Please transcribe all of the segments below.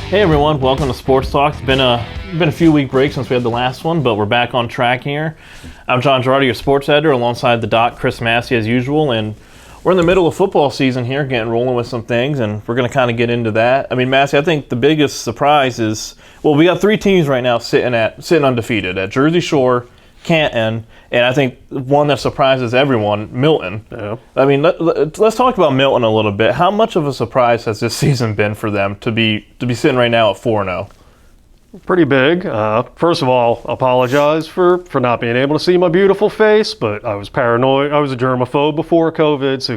Hey everyone, welcome to Sports Talk. It's been a few week break since we had the last one, but we're back on track here. I'm John Girardi, your sports editor, alongside the Doc, Chris Massey, as usual, and we're in the middle of football season here, getting rolling with some things, and we're going to kind of get into that. I mean, Massey, I think the biggest surprise is, well, we got three teams right now sitting undefeated at Jersey Shore, Canton, and I think one that surprises everyone, Milton. Yeah. I mean, let's talk about Milton a little bit. How much of a surprise has this season been for them to be sitting right now at 4-0? Pretty big. First of all, apologize for not being able to see my beautiful face, but I was paranoid. I was a germaphobe before COVID, so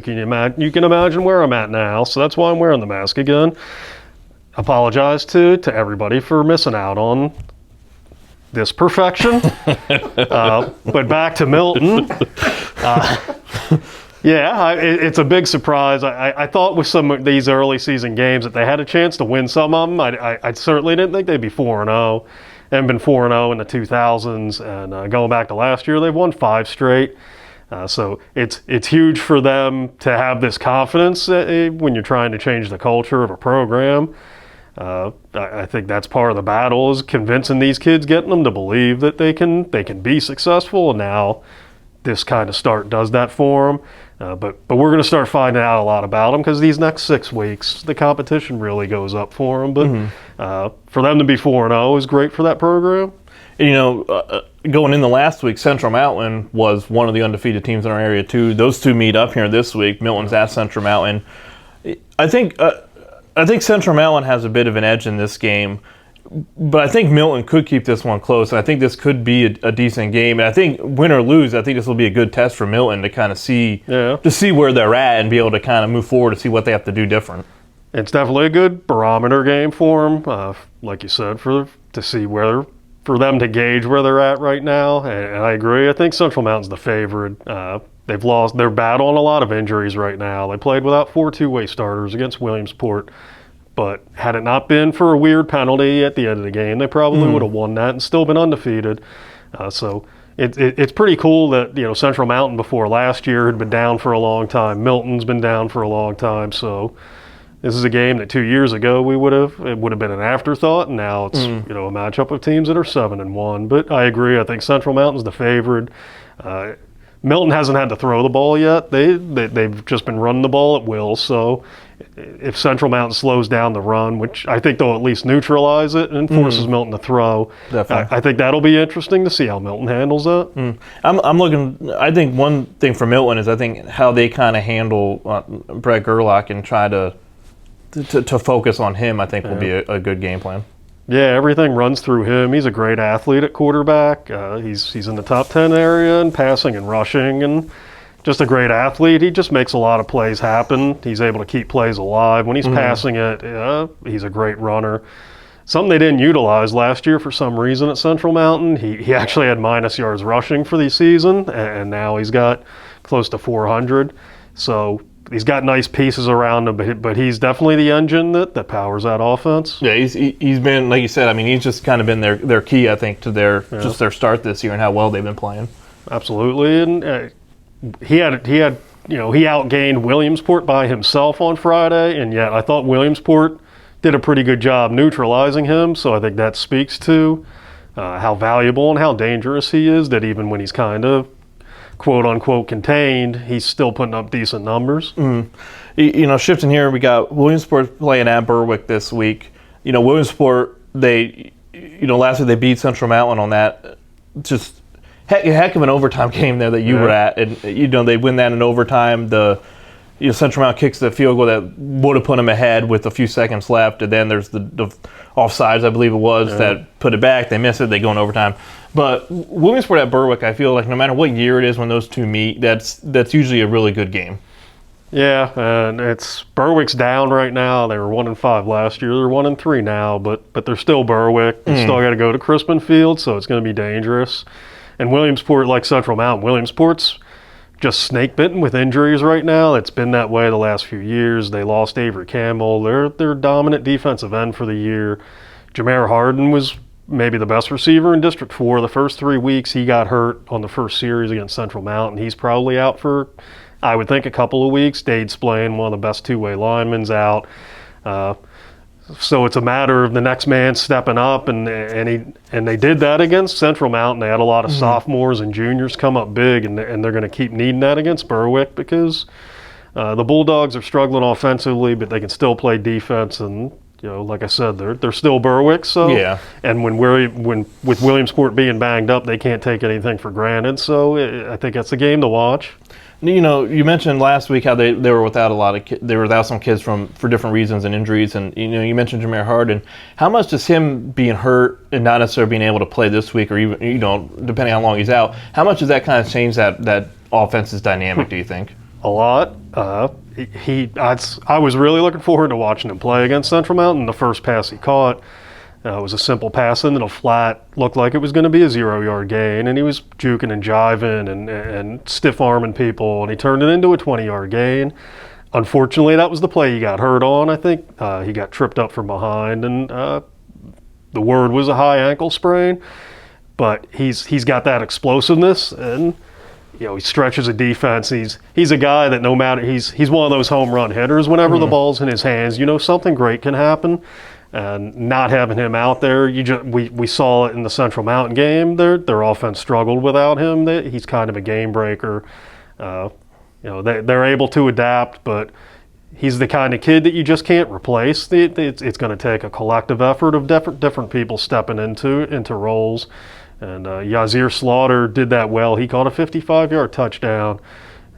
you can imagine where I'm at now. So that's why I'm wearing the mask again. Apologize to everybody for missing out on this perfection. But back to Milton. It's a big surprise. I thought with some of these early season games that they had a chance to win some of them. I certainly didn't think they'd be 4-0. They haven't been 4-0 in the 2000s, and going back to last year, they've won 5 straight. So it's huge for them to have this confidence when you're trying to change the culture of a program. I think that's part of the battle, is convincing these kids, getting them to believe that they can be successful. And now this kind of start does that for them. But we're going to start finding out a lot about them, because these next 6 weeks, the competition really goes up for them. But for them to be 4-0 is great for that program. And, going in the last week, Central Mountain was one of the undefeated teams in our area too. Those two meet up here this week. Milton's at Central Mountain. I think Central Mountain has a bit of an edge in this game, but I think Milton could keep this one close, and I think this could be a decent game. And I think, win or lose, I think this will be a good test for Milton to kind of see where they're at and be able to kind of move forward to see what they have to do different. It's definitely a good barometer game for them, like you said, for them to gauge where they're at right now. And I agree. I think Central Mountain's the favorite. They're battling a lot of injuries right now. They played without 4 two-way starters against Williamsport. But had it not been for a weird penalty at the end of the game, they probably would have won that and still been undefeated. So it's pretty cool that Central Mountain before last year had been down for a long time. Milton's been down for a long time. So this is a game that 2 years ago it would have been an afterthought. And now it's a matchup of teams that are 7-1. But I agree. I think Central Mountain's the favorite. Milton hasn't had to throw the ball yet. They've just been running the ball at will. So if Central Mountain slows down the run, which I think they'll at least neutralize it, and forces Milton to throw, I think that'll be interesting to see how Milton handles that. I'm looking. I think one thing for Milton is, I think, how they kind of handle Brett Gerlach and try to focus on him. I think will be a good game plan. Yeah, everything runs through him. He's a great athlete at quarterback. He's in the top 10 area in passing and rushing, and just a great athlete. He just makes a lot of plays happen. He's able to keep plays alive. When he's passing it, he's a great runner. Something they didn't utilize last year for some reason at Central Mountain. He actually had minus yards rushing for the season, and now he's got close to 400. So he's got nice pieces around him, but he's definitely the engine that powers that offense. Yeah, he's been, like you said, I mean, he's just kind of been their key, I think, to their start this year and how well they've been playing. Absolutely, and he outgained Williamsport by himself on Friday, and yet I thought Williamsport did a pretty good job neutralizing him. So I think that speaks to how valuable and how dangerous he is, that even when he's kind of quote-unquote contained, he's still putting up decent numbers. Shifting here, we got Williamsport playing at Berwick this week. Williamsport, last week they beat Central Mountain on that. Just heck of an overtime game there that you were at. And, they win that in overtime. Central Mountain kicks the field goal that would have put them ahead with a few seconds left. And then there's the offsides, I believe it was, that put it back. They miss it. They go in overtime. But Williamsport at Berwick, I feel like no matter what year it is when those two meet, that's usually a really good game. Yeah, and Berwick's down right now. They were 1-5 last year. They're 1-3 now, but they're still Berwick. They still got to go to Crispin Field, so it's going to be dangerous. And Williamsport, like Central Mountain, Williamsport's just snake-bitten with injuries right now. It's been that way the last few years. They lost Avery Campbell. They're dominant defensive end for the year. Jameer Harden was maybe the best receiver in District 4. The first 3 weeks, he got hurt on the first series against Central Mountain. He's probably out for, I would think, a couple of weeks. Dade Splain, one of the best two-way linemen's out. So it's a matter of the next man stepping up, and they did that against Central Mountain. They had a lot of sophomores and juniors come up big, and they're going to keep needing that against Berwick because the Bulldogs are struggling offensively, but they can still play defense. And like I said, they're still Berwick. So yeah. And when with Williamsport being banged up, they can't take anything for granted. So I think that's a game to watch. You mentioned last week how they were without they were without some kids for different reasons and injuries, and you mentioned Jameer Harden. How much does him being hurt and not necessarily being able to play this week, or even depending on how long he's out, how much does that kind of change that offense's dynamic? Do you think? A lot. I was really looking forward to watching him play against Central Mountain. The first pass he caught was a simple pass into the flat, looked like it was going to be a 0-yard gain, and he was juking and jiving and stiff-arming people, and he turned it into a 20-yard gain. Unfortunately, that was the play he got hurt on. I think he got tripped up from behind, and the word was a high ankle sprain. But he's got that explosiveness, and he stretches a defense. He's a guy that no matter he's one of those home run hitters. Whenever the ball's in his hands, something great can happen. And not having him out there, we saw it in the Central Mountain game. Their offense struggled without him. He's kind of a game breaker. They're able to adapt, but he's the kind of kid that you just can't replace. It's going to take a collective effort of different people stepping into roles. And Yazir Slaughter did that well. He caught a 55-yard touchdown.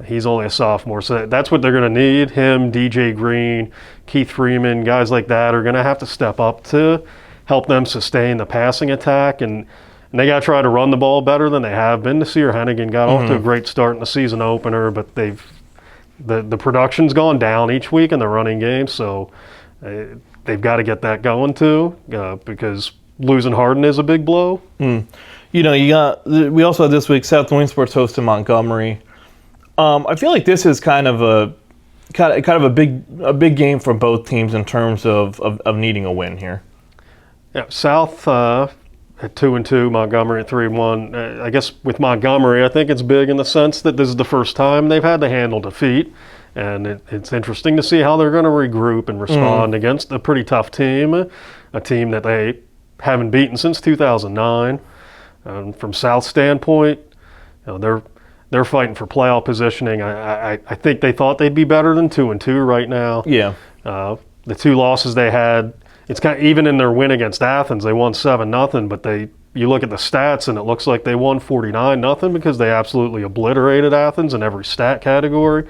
He's only a sophomore, so that's what they're going to need. Him, DJ Green, Keith Freeman, guys like that are going to have to step up to help them sustain the passing attack. And they got to try to run the ball better than they have been. Nasir Hennigan got off to a great start in the season opener, but the production's gone down each week in the running game, so they've got to get that going too, because losing Harden is a big blow. We also had this week South Williamsport's hosting Montgomery. I feel like this is kind of a big game for both teams in terms of needing a win here. Yeah, South at 2-2, Montgomery at 3-1. I guess with Montgomery, I think it's big in the sense that this is the first time they've had to handle defeat, and it's interesting to see how they're going to regroup and respond against a pretty tough team, a team that they haven't beaten since 2009. From South's standpoint, they're fighting for playoff positioning. I think they thought they'd be better than 2-2 right now. Yeah. The two losses they had, it's kind of, even in their win against Athens, they won 7-0, but you look at the stats and it looks like they won 49-0 because they absolutely obliterated Athens in every stat category.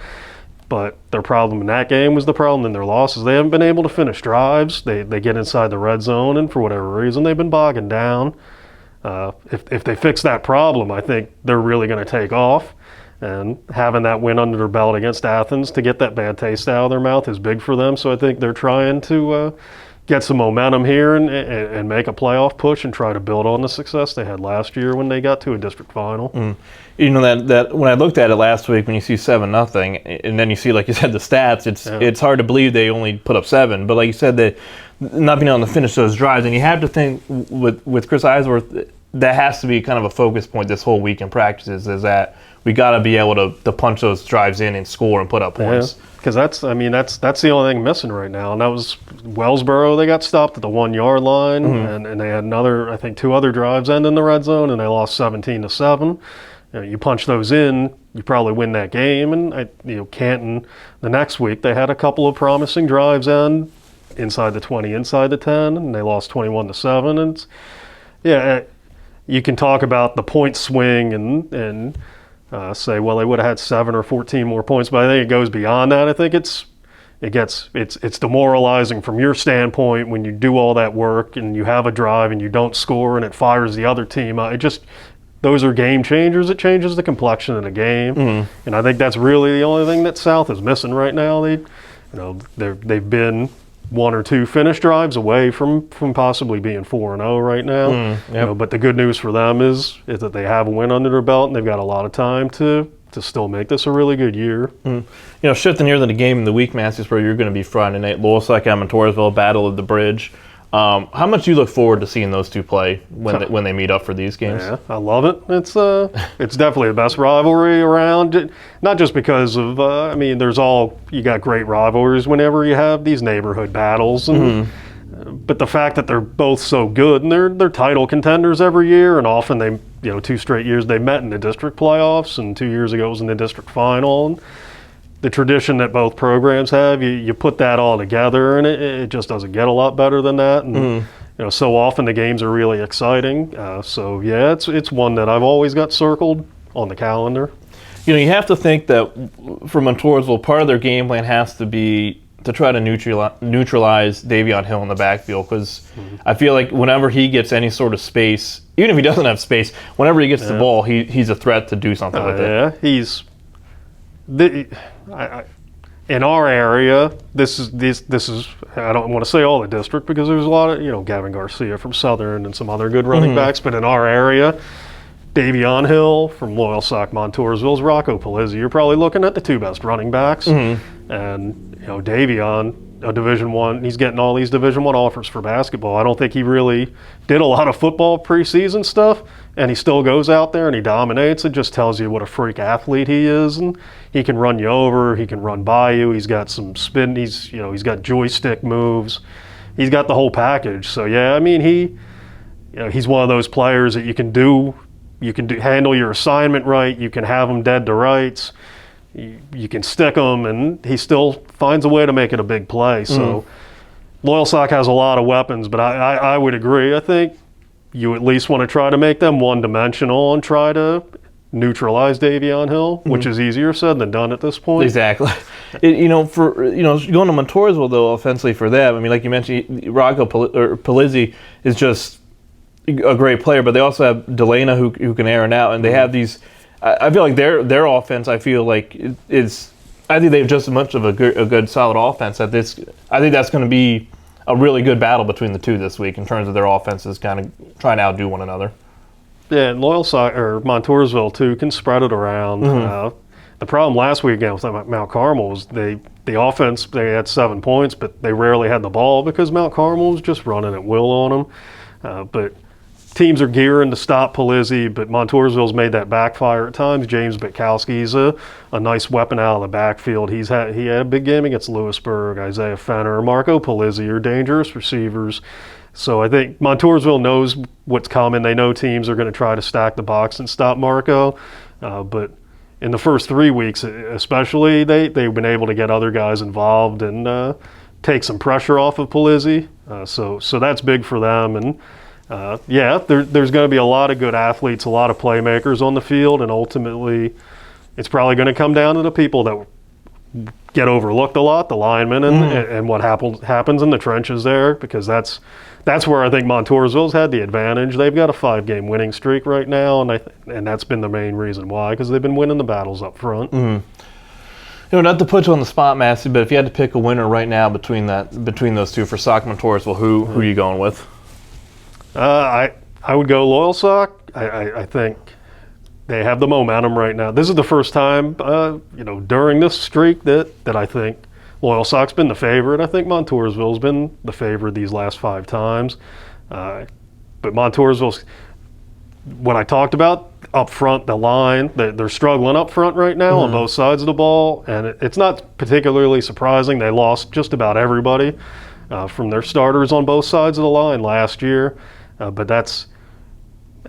But their problem in that game was the problem in their losses. They haven't been able to finish drives. They get inside the red zone, and for whatever reason, they've been bogging down. If they fix that problem, I think they're really going to take off. And having that win under their belt against Athens to get that bad taste out of their mouth is big for them. So I think they're trying to get some momentum here and make a playoff push and try to build on the success they had last year when they got to a district final. That when I looked at it last week, when you see 7-0, and then you see, like you said, the stats, it's hard to believe they only put up 7. But like you said, they not being able to finish those drives, and you have to think with Chris Eisworth, that has to be kind of a focus point this whole week in practices, is that we got to be able to punch those drives in and score and put up points. Because that's the only thing missing right now. And that was Wellsboro. They got stopped at the 1-yard line, and they had I think 2 other drives end in the red zone, and they lost 17-7. You punch those in, you probably win that game. And Canton, the next week, they had a couple of promising drives end inside the 20, inside the 10, and they lost 21-7. And you can talk about the point swing and say, well, they would have had 7 or 14 more points, but I think it goes beyond that. I think it's demoralizing from your standpoint when you do all that work and you have a drive and you don't score and it fires the other team. Those are game changers. It changes the complexion of the game, and I think that's really the only thing that South is missing right now. They've been 1 or 2 finish drives away from possibly being 4-0 right now. But the good news for them is that they have a win under their belt and they've got a lot of time to still make this a really good year. Shifting here to the game in the week, Matthewsburg, you're going to be Friday night. Loyalsock and Montoursville, Battle of the Bridge. How much do you look forward to seeing those two play when they meet up for these games? Yeah, I love it. It's definitely the best rivalry around. Not just because of you got great rivalries whenever you have these neighborhood battles, and But the fact that they're both so good, and they're title contenders every year, and often they, 2 straight years they met in the district playoffs, and 2 years ago it was in the district final. And the tradition that both programs have, you put that all together, and it just doesn't get a lot better than that. And so often the games are really exciting. So yeah, it's one that I've always got circled on the calendar. You have to think that for Montoursville, part of their game plan has to be to try to neutralize Davion Hill in the backfield, because I feel like whenever he gets any sort of space, even if he doesn't have space, whenever he gets the ball, he's a threat to do something with it. Yeah, he's in our area. This is I don't want to say all the district, because there's a lot of Gavin Garcia from Southern and some other good running backs, but in our area, Davion Hill from Loyal Sock Montoursville's Rocco Palizzi. You're probably looking at the 2 best running backs, and Davion, a Division I, he's getting all these Division I offers for basketball. I don't think he really did a lot of football preseason stuff, and he still goes out there and he dominates. It just tells you what a freak athlete he is, and he can run you over, he can run by you. He's got some spin. He's got joystick moves. He's got the whole package. So yeah, I mean he's one of those players that you can handle your assignment right. You can have him dead to rights. You can stick him, and he still finds a way to make it a big play. So Loyal Sock has a lot of weapons, but I would agree. I think you at least want to try to make them one-dimensional and try to neutralize Davion Hill, which is easier said than done at this point. Exactly. Going to Montoursville, though, offensively for them, I mean, like you mentioned, Rocco Palizzi is just a great player, but they also have Delana who can air it out, and they have these. I feel like their offense, I feel like is. I think they have just as much of a good solid offense at this. I think that's going to be a really good battle between the two this week in terms of their offenses kind of trying to outdo one another. Yeah, and Loyal Sock or Montoursville too can spread it around. The problem last week against Mount Carmel was the offense. They had 7 points, but they rarely had the ball because Mount Carmel was just running at will on them. But teams are gearing to stop Palizzi, but Montoursville's made that backfire at times. James Bitkowski's a nice weapon out of the backfield. He had a big game against Lewisburg. Isaiah Fenner, Marco Palizzi are dangerous receivers. So I think Montoursville knows what's coming. They know teams are going to try to stack the box and stop Marco. But in the first 3 weeks especially, they've been able to get other guys involved and take some pressure off of Palizzi. So that's big for them. And there's going to be a lot of good athletes, a lot of playmakers on the field, and ultimately it's probably going to come down to the people that get overlooked a lot, the linemen, and what happens in the trenches there, because that's where I think Montoursville's had the advantage. They've got a 5-game winning streak right now, and that's been the main reason why, because they've been winning the battles up front. Not to put you on the spot, Massey, but if you had to pick a winner right now between those two for Sock Montoursville, who are you going with? I would go Loyal Sock. I think they have the momentum right now. This is the first time, during this streak that I think Loyal Sock's been the favorite. I think Montoursville's been the favorite these last 5 times. But Montoursville's, what I talked about up front, the line, they're struggling up front right now on both sides of the ball, and it's not particularly surprising. They lost just about everybody from their starters on both sides of the line last year. But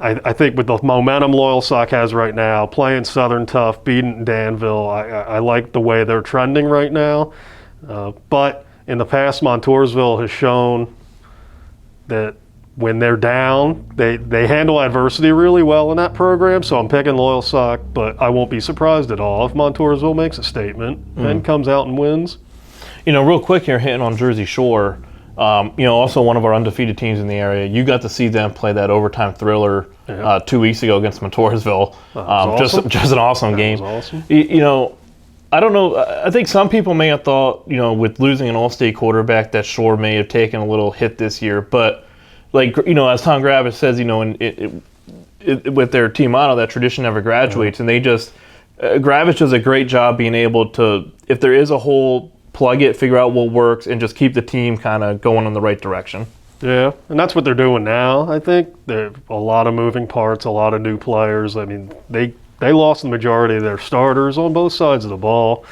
I think with the momentum Loyal Sock has right now, playing Southern tough, beating Danville, I like the way they're trending right now. But in the past, Montoursville has shown that when they're down, they handle adversity really well in that program. So I'm picking Loyal Sock, but I won't be surprised at all if Montoursville makes a statement and comes out and wins. Real quick here, hitting on Jersey Shore. Also one of our undefeated teams in the area. You got to see them play that overtime thriller 2 weeks ago against Montoursville. Awesome. Just an awesome game. Was awesome. I don't know. I think some people may have thought, with losing an all-state quarterback, that Shore may have taken a little hit this year. But, as Tom Gravish says, with their team motto, that tradition never graduates. And they just Gravish does a great job being able to, if there is a hole, plug it, figure out what works, and just keep the team kind of going in the right direction. Yeah, and that's what they're doing now. I think there are a lot of moving parts, a lot of new players. I mean, they lost the majority of their starters on both sides of the ball.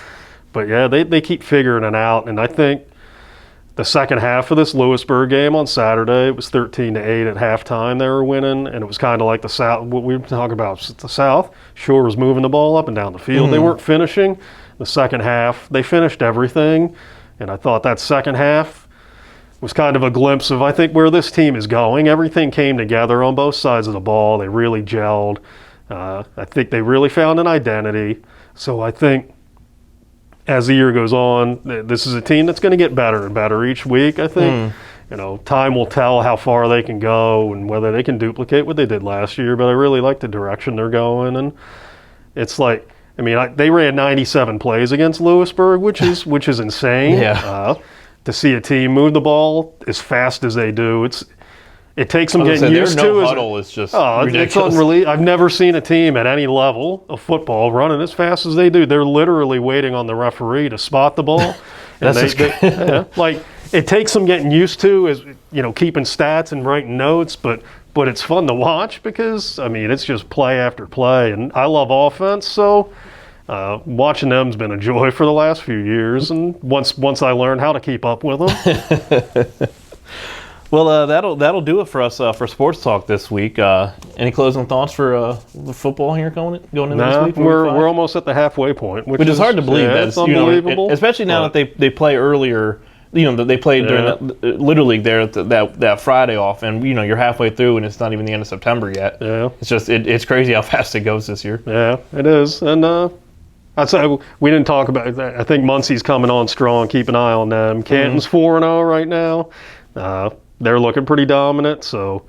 But, yeah, they keep figuring it out. And I think the second half of this Lewisburg game on Saturday, it was 13-8 at halftime. They were winning, and it was kind of like the South. What we were talking about, the South. Shore was moving the ball up and down the field. They weren't finishing. The second half, they finished everything, and I thought that second half was kind of a glimpse of, I think, where this team is going. Everything came together on both sides of the ball. They really gelled. I think they really found an identity. So I think as the year goes on, this is a team that's going to get better and better each week, I think. Time will tell how far they can go and whether they can duplicate what they did last year, but I really like the direction they're going. And it's like, they ran 97 plays against Lewisburg, which is insane. Yeah. To see a team move the ball as fast as they do, it takes them getting used to. Their huddle is just ridiculous. It's unbelievable. I've never seen a team at any level of football running as fast as they do. They're literally waiting on the referee to spot the ball. And it takes them getting used to, as keeping stats and writing notes, but it's fun to watch because it's just play after play, and I love offense, so watching them's been a joy for the last few years. And once I learned how to keep up with them. Well, that'll do it for us for sports talk this week. Any closing thoughts for the football here going into this week? We're almost at the halfway point, which is hard to believe. That's unbelievable, especially now that they play earlier. They played during that Little League there that Friday off, and you're halfway through, and it's not even the end of September yet. Yeah, it's just it's crazy how fast it goes this year. Yeah, it is, and I'd say we didn't talk about that. I think Muncie's coming on strong. Keep an eye on them. Canton's 4-0 right now. They're looking pretty dominant, so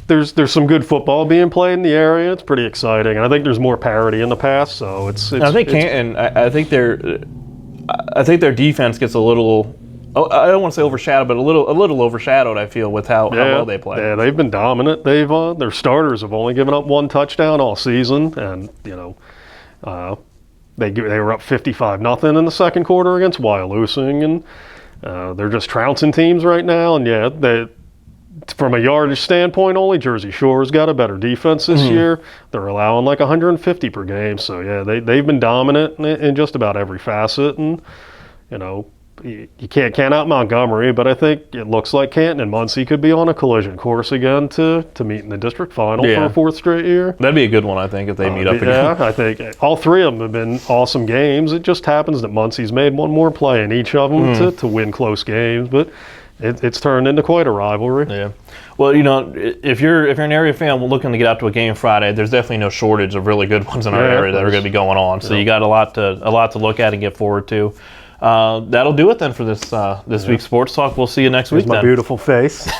there's some good football being played in the area. It's pretty exciting, and I think there's more parity in the past. So it's I think Canton. I think their defense gets a little. I don't want to say overshadowed, but a little overshadowed. I feel with how well they play. Yeah, they've been dominant. Their starters have only given up one touchdown all season, and they were up 55-0 in the second quarter against Wyalusing, and they're just trouncing teams right now. And from a yardage standpoint, only Jersey Shore's got a better defense this year. They're allowing like 150 per game. So yeah, they've been dominant in just about every facet, and you can't count out Montgomery, but I think it looks like Canton and Muncie could be on a collision course again to meet in the district final for a fourth straight year. That'd be a good one, I think, if they meet up again. Yeah, I think all three of them have been awesome games. It just happens that Muncie's made one more play in each of them to win close games, but it's turned into quite a rivalry. Yeah. Well, if you're an area fan looking to get out to a game Friday, there's definitely no shortage of really good ones in our area that are going to be going on. So you got a lot to look at and get forward to. That'll do it then for this week's Sports Talk. We'll see you next week. My beautiful face.